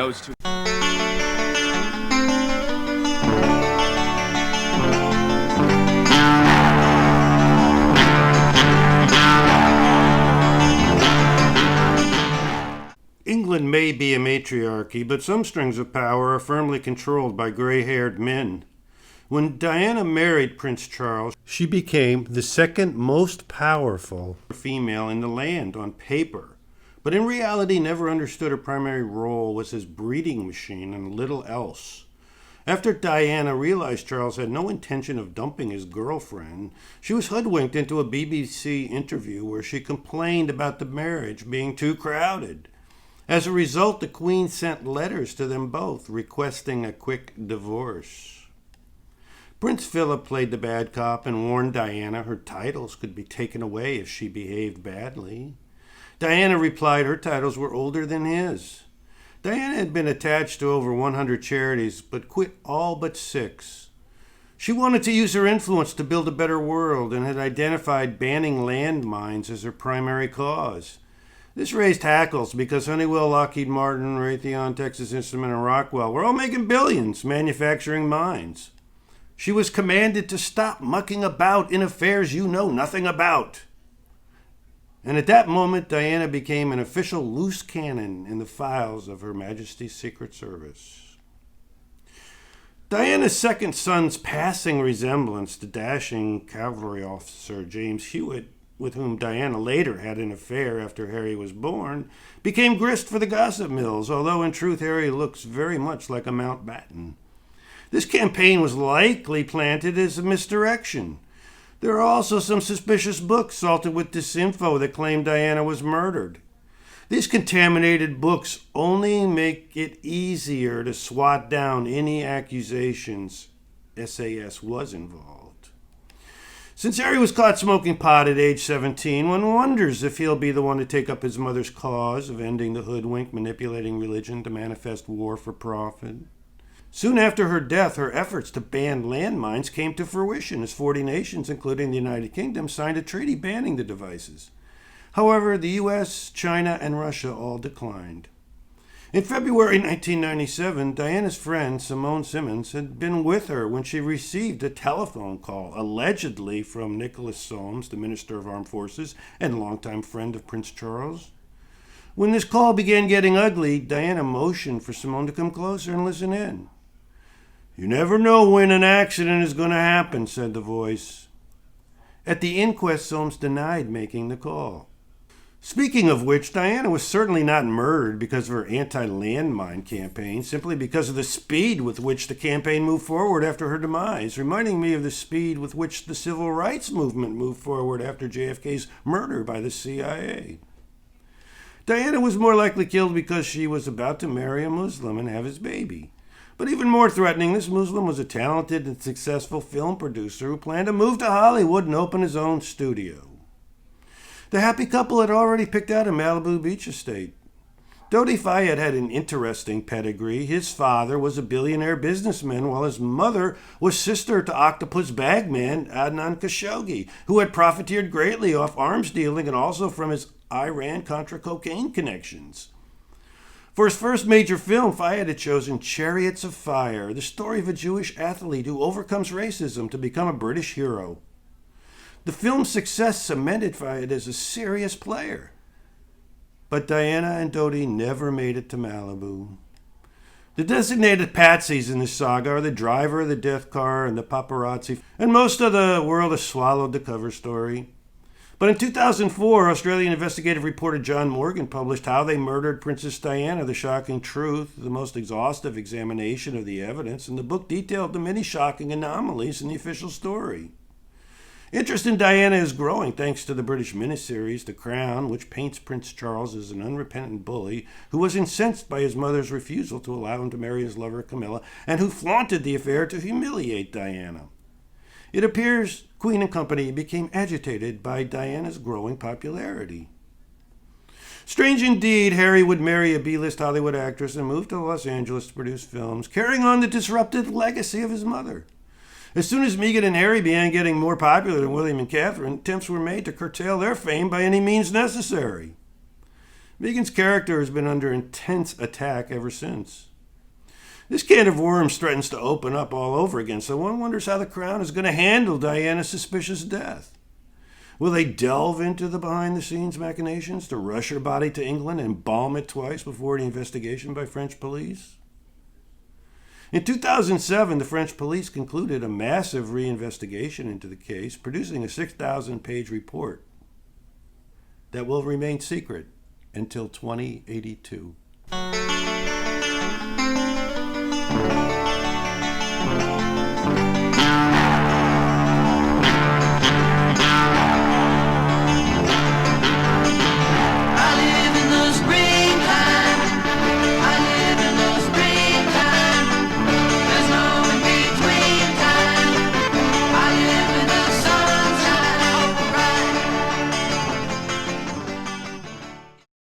those two. England may be a matriarchy, but some strings of power are firmly controlled by gray-haired men. When Diana married Prince Charles, she became the second most powerful female in the land on paper, but in reality never understood her primary role was his breeding machine and little else. After Diana realized Charles had no intention of dumping his girlfriend, she was hoodwinked into a BBC interview where she complained about the marriage being too crowded. As a result, the Queen sent letters to them both requesting a quick divorce. Prince Philip played the bad cop and warned Diana her titles could be taken away if she behaved badly. Diana replied her titles were older than his. Diana had been attached to over 100 charities, but quit all but 6. She wanted to use her influence to build a better world and had identified banning landmines as her primary cause. This raised hackles because Honeywell, Lockheed Martin, Raytheon, Texas Instruments, and Rockwell were all making billions manufacturing mines. She was commanded to stop mucking about in affairs you know nothing about. And at that moment, Diana became an official loose cannon in the files of Her Majesty's Secret Service. Diana's second son's passing resemblance to dashing cavalry officer James Hewitt, with whom Diana later had an affair after Harry was born, became grist for the gossip mills, although in truth Harry looks very much like a Mountbatten. This campaign was likely planted as a misdirection. There are also some suspicious books salted with disinfo that claim Diana was murdered. These contaminated books only make it easier to swat down any accusations SAS was involved. Since Harry was caught smoking pot at age 17, one wonders if he'll be the one to take up his mother's cause of ending the hoodwink, manipulating religion to manifest war for profit. Soon after her death, her efforts to ban landmines came to fruition as 40 nations, including the United Kingdom, signed a treaty banning the devices. However, the US, China, and Russia all declined. In February 1997, Diana's friend, Simone Simmons, had been with her when she received a telephone call, allegedly from Nicholas Soames, the Minister of Armed Forces and longtime friend of Prince Charles. When this call began getting ugly, Diana motioned for Simone to come closer and listen in. "You never know when an accident is going to happen," said the voice. At the inquest, Soames denied making the call. Speaking of which, Diana was certainly not murdered because of her anti-landmine campaign, simply because of the speed with which the campaign moved forward after her demise, reminding me of the speed with which the civil rights movement moved forward after JFK's murder by the CIA. Diana was more likely killed because she was about to marry a Muslim and have his baby. But even more threatening, this Muslim was a talented and successful film producer who planned to move to Hollywood and open his own studio. The happy couple had already picked out a Malibu beach estate. Dodi Fayed had an interesting pedigree. His father was a billionaire businessman, while his mother was sister to octopus bagman Adnan Khashoggi, who had profiteered greatly off arms dealing and also from his Iran-Contra cocaine connections. For his first major film, Fayed had chosen Chariots of Fire, the story of a Jewish athlete who overcomes racism to become a British hero. The film's success cemented Fayed as a serious player. But Diana and Dodi never made it to Malibu. The designated patsies in this saga are the driver of the death car and the paparazzi, and most of the world has swallowed the cover story. But in 2004, Australian investigative reporter John Morgan published How They Murdered Princess Diana, The Shocking Truth, the most exhaustive examination of the evidence, and the book detailed the many shocking anomalies in the official story. Interest in Diana is growing thanks to the British miniseries The Crown, which paints Prince Charles as an unrepentant bully who was incensed by his mother's refusal to allow him to marry his lover Camilla and who flaunted the affair to humiliate Diana. It appears Queen and company became agitated by Diana's growing popularity. Strange indeed, Harry would marry a B-list Hollywood actress and move to Los Angeles to produce films, carrying on the disrupted legacy of his mother. As soon as Meghan and Harry began getting more popular than William and Catherine, attempts were made to curtail their fame by any means necessary. Meghan's character has been under intense attack ever since. This can of worms threatens to open up all over again, so one wonders how the Crown is going to handle Diana's suspicious death. Will they delve into the behind-the-scenes machinations to rush her body to England and embalm it twice before the investigation by French police? In 2007, the French police concluded a massive reinvestigation into the case, producing a 6,000-page report that will remain secret until 2082.